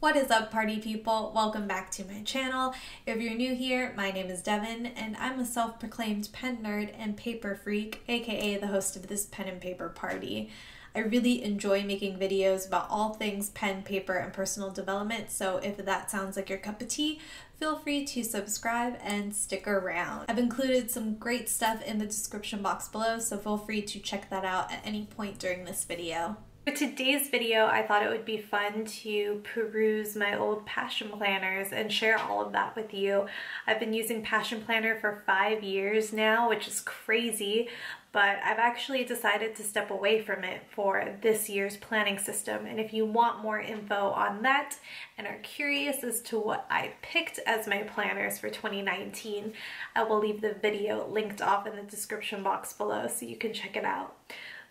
What is up, party people? Welcome back to my channel. If you're new here, my name is Devin and I'm a self-proclaimed pen nerd and paper freak, aka the host of this pen and paper party. I really enjoy making videos about all things pen, paper, and personal development, so if that sounds like your cup of tea, feel free to subscribe and stick around. I've included some great stuff in the description box below, so feel free to check that out at any point during this video. For today's video, I thought it would be fun to peruse my old passion planners and share all of that with you. I've been using Passion Planner for 5 years now, which is crazy, but I've actually decided to step away from it for this year's planning system. And if you want more info on that and are curious as to what I picked as my planners for 2019, I will leave the video linked off in the description box below so you can check it out.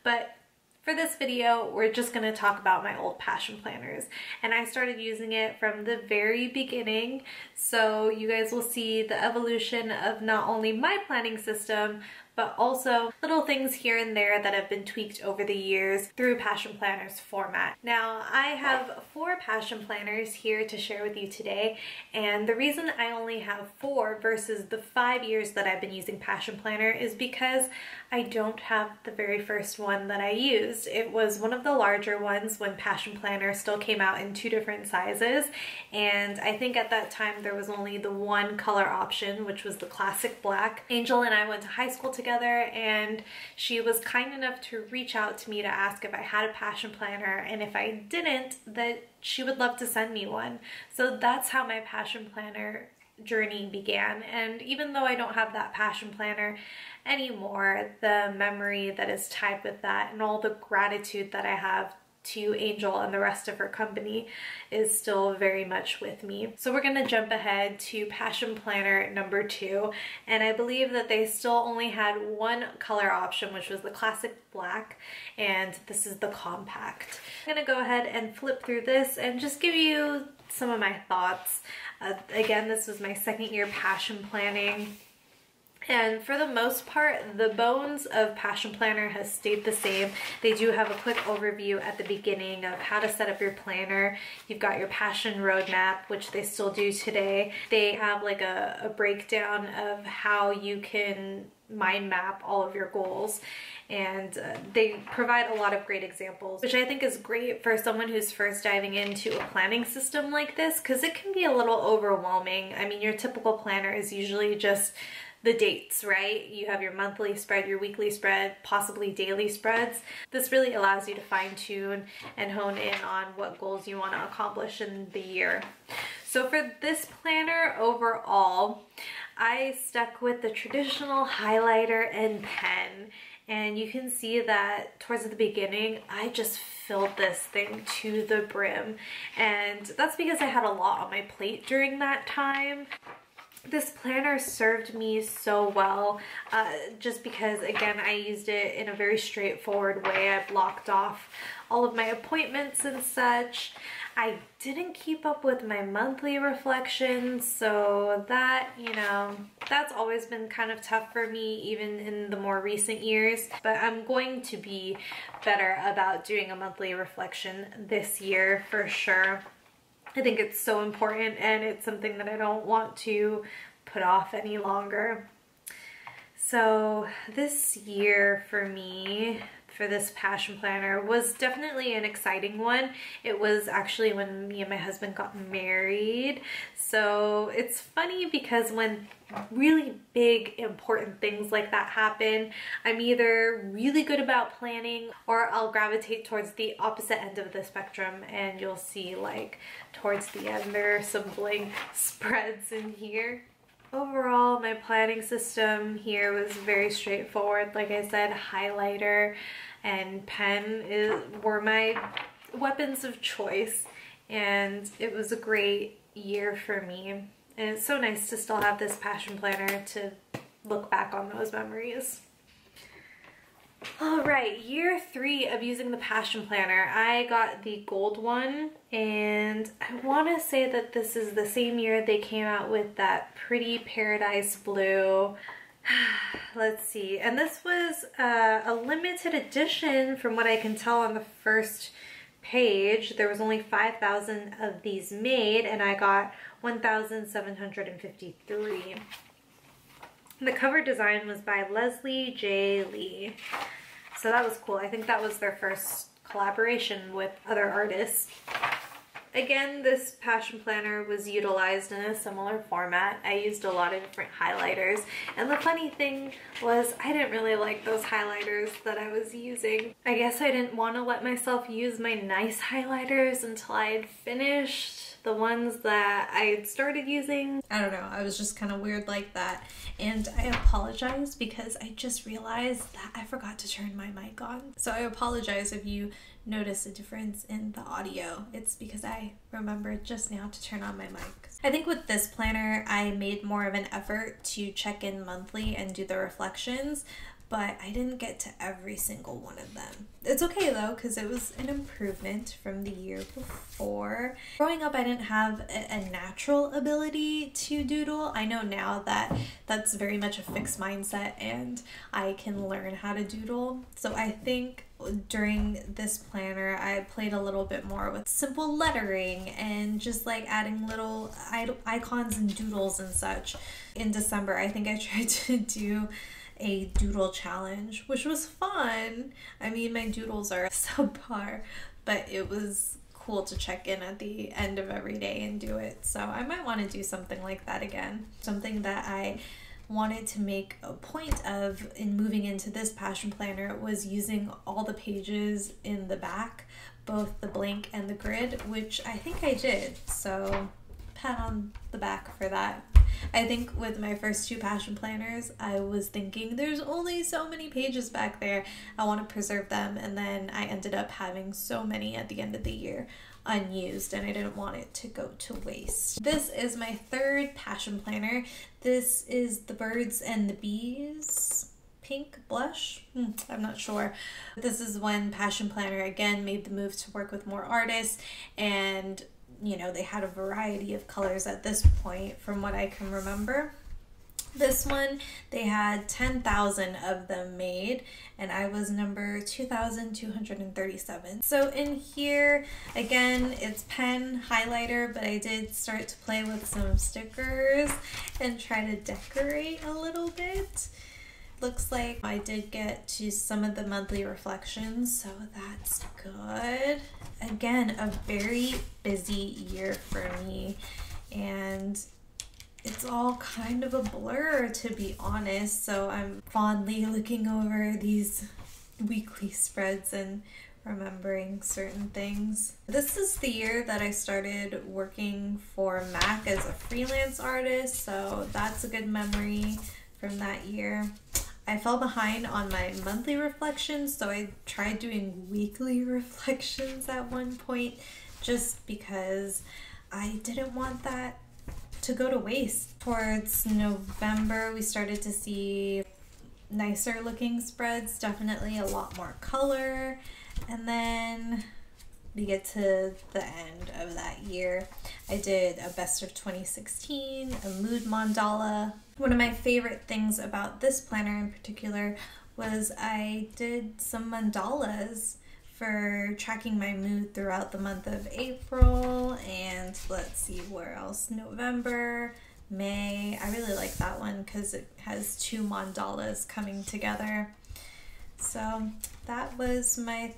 But for this video, we're just going to talk about my old passion planners, and I started using it from the very beginning, so you guys will see the evolution of not only my planning system, but also little things here and there that have been tweaked over the years through Passion Planner's format. Now, I have 4 passion planners here to share with you today, and the reason I only have 4 versus the 5 years that I've been using Passion Planner is because I don't have the very first one that I used. It was one of the larger ones when Passion Planner still came out in 2 different sizes, and I think at that time there was only the one color option, which was the classic black. Angel and I went to high school together, and she was kind enough to reach out to me to ask if I had a passion planner, and if I didn't, that she would love to send me one. So that's how my passion planner journey began. And even though I don't have that passion planner anymore, the memory that is tied with that and all the gratitude that I have to Angel and the rest of her company is still very much with me. So we're gonna jump ahead to passion planner number 2, and I believe that they still only had one color option, which was the classic black, and this is the compact. I'm gonna go ahead and flip through this and just give you some of my thoughts. Again, this was my 2nd year passion planning, and for the most part, the bones of Passion Planner has stayed the same. They do have a quick overview at the beginning of how to set up your planner. You've got your passion roadmap, which they still do today. They have like a breakdown of how you can mind map all of your goals, and they provide a lot of great examples, which I think is great for someone who's first diving into a planning system like this, because it can be a little overwhelming. I mean, your typical planner is usually just the dates, right? You have your monthly spread, your weekly spread, possibly daily spreads. This really allows you to fine tune and hone in on what goals you want to accomplish in the year. So for this planner overall, I stuck with the traditional highlighter and pen, and you can see that towards the beginning, I just filled this thing to the brim, and that's because I had a lot on my plate during that time. This planner served me so well, just because, again, I used it in a very straightforward way. I blocked off all of my appointments and such. I didn't keep up with my monthly reflections, so that, you know, that's always been kind of tough for me, even in the more recent years. But I'm going to be better about doing a monthly reflection this year for sure. I think it's so important, and it's something that I don't want to put off any longer. So this year for me, for this passion planner, was definitely an exciting one. It was actually when me and my husband got married. So it's funny because when really big important things like that happen, I'm either really good about planning or I'll gravitate towards the opposite end of the spectrum, and you'll see like towards the end there are some blank spreads in here. Overall, my planning system here was very straightforward. Like I said, highlighter and pen were my weapons of choice, and it was a great year for me. And it's so nice to still have this passion planner to look back on those memories. All right, year 3 of using the passion planner, I got the gold one, and I want to say that this is the same year they came out with that pretty paradise blue. Let's see, and this was a limited edition from what I can tell on the first page. There was only 5,000 of these made, and I got 1,753. The cover design was by Leslie J. Lee. So that was cool. I think that was their first collaboration with other artists. Again, this passion planner was utilized in a similar format. I used a lot of different highlighters, and the funny thing was I didn't really like those highlighters that I was using. I guess I didn't want to let myself use my nice highlighters until I had finished the ones that I had started using. I don't know, I was just kind of weird like that, and I apologize because I just realized that I forgot to turn my mic on. So I apologize if you notice a difference in the audio. It's because I remembered just now to turn on my mic. I think with this planner, I made more of an effort to check in monthly and do the reflections, but I didn't get to every single one of them. It's okay though, because it was an improvement from the year before. Growing up, I didn't have a natural ability to doodle. I know now that that's very much a fixed mindset and I can learn how to doodle. So I think during this planner, I played a little bit more with simple lettering and just like adding little icons and doodles and such. In December, I think I tried to do a doodle challenge, which was fun. I mean, my doodles are subpar, but it was cool to check in at the end of every day and do it. So I might want to do something like that again. Something that I wanted to make a point of in moving into this passion planner was using all the pages in the back, both the blank and the grid, which I think I did. So pat on the back for that. I think with my first two passion planners, I was thinking there's only so many pages back there. I want to preserve them, and then I ended up having so many at the end of the year unused, and I didn't want it to go to waste. This is my third passion planner. This is the Birds and the Bees pink blush. I'm not sure. This is when Passion Planner again made the move to work with more artists, and you know, they had a variety of colors at this point from what I can remember. This one, they had 10,000 of them made, and I was number 2,237. So in here, again, it's pen highlighter, but I did start to play with some stickers and try to decorate a little bit. Looks like I did get to some of the monthly reflections, so that's good. Again, a very busy year for me, and it's all kind of a blur, to be honest, so I'm fondly looking over these weekly spreads and remembering certain things. This is the year that I started working for MAC as a freelance artist, so that's a good memory from that year. I fell behind on my monthly reflections, so I tried doing weekly reflections at one point just because I didn't want that to go to waste. Towards November, we started to see nicer looking spreads, definitely a lot more color, and then we get to the end of that year. I did a best of 2016, a mood mandala. One of my favorite things about this planner in particular was I did some mandalas for tracking my mood throughout the month of April, and let's see where else, November, May. I really like that one because it has two mandalas coming together. So that was my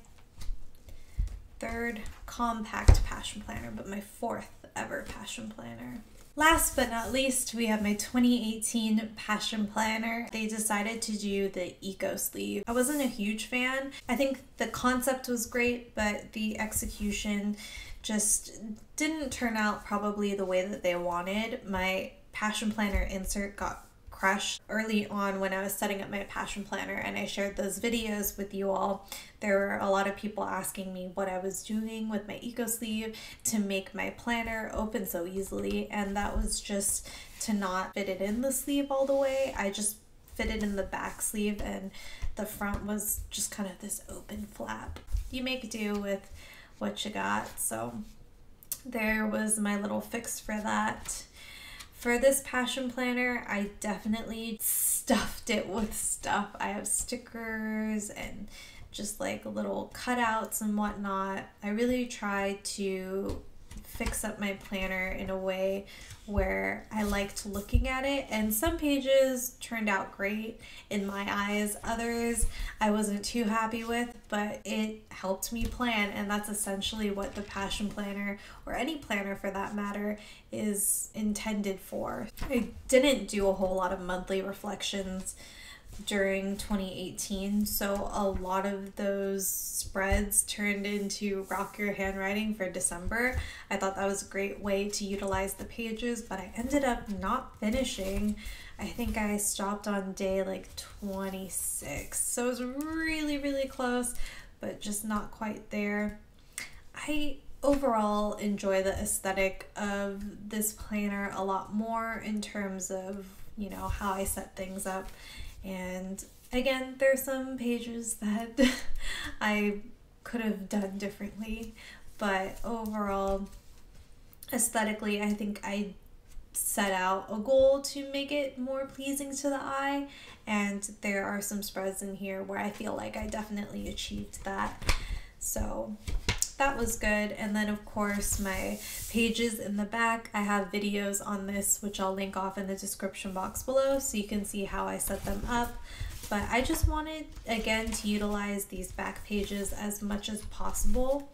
third compact passion planner, but my fourth ever passion planner. Last but not least, we have my 2018 passion planner. They decided to do the eco sleeve. I wasn't a huge fan. I think the concept was great, but the execution just didn't turn out probably the way that they wanted. My passion planner insert got crushed early on when I was setting up my passion planner, and I shared those videos with you all. There were a lot of people asking me what I was doing with my eco sleeve to make my planner open so easily, and that was just to not fit it in the sleeve all the way. I just fit it in the back sleeve, and the front was just kind of this open flap. You make do with what you got, so there was my little fix for that. For this passion planner, I definitely stuffed it with stuff. I have stickers and just like little cutouts and whatnot. I really try to fix up my planner in a way where I liked looking at it, and some pages turned out great in my eyes. Others I wasn't too happy with, but it helped me plan, and that's essentially what the Passion Planner, or any planner for that matter, is intended for. I didn't do a whole lot of monthly reflections during 2018, so a lot of those spreads turned into rock your handwriting for December. I thought that was a great way to utilize the pages, but I ended up not finishing. I think I stopped on day like 26, so it was really close, but just not quite there. I overall enjoy the aesthetic of this planner a lot more in terms of, you know, how I set things up. And again, there's some pages that I could have done differently, but overall, aesthetically, I think I set out a goal to make it more pleasing to the eye, and there are some spreads in here where I feel like I definitely achieved that. So that was good. And then of course my pages in the back, I have videos on this which I'll link off in the description box below so you can see how I set them up. But I just wanted again to utilize these back pages as much as possible.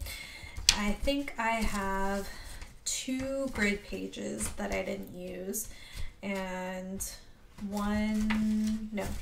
I think I have 2 grid pages that I didn't use and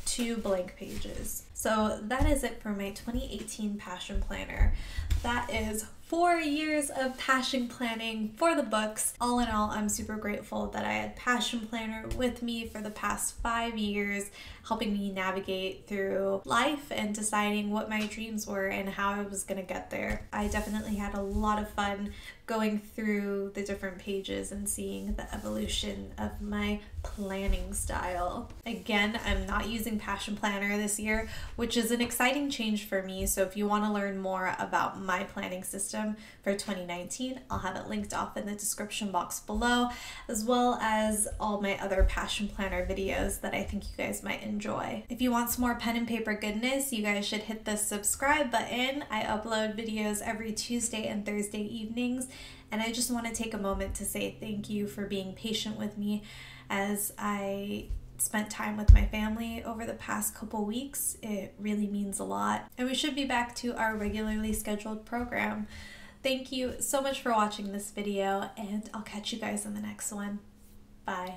2 blank pages. So that is it for my 2018 Passion Planner. That is 4 years of passion planning for the books. All in all, I'm super grateful that I had Passion Planner with me for the past 5 years, helping me navigate through life and deciding what my dreams were and how I was gonna get there. I definitely had a lot of fun going through the different pages and seeing the evolution of my planning style. Again, I'm not using Passion Planner this year, which is an exciting change for me. So if you want to learn more about my planning system for 2019, I'll have it linked off in the description box below, as well as all my other Passion Planner videos that I think you guys might enjoy. If you want some more pen and paper goodness, you guys should hit the subscribe button. I upload videos every Tuesday and Thursday evenings, and I just want to take a moment to say thank you for being patient with me as I spent time with my family over the past couple weeks. It really means a lot, and we should be back to our regularly scheduled program. Thank you so much for watching this video, and I'll catch you guys in the next one. Bye.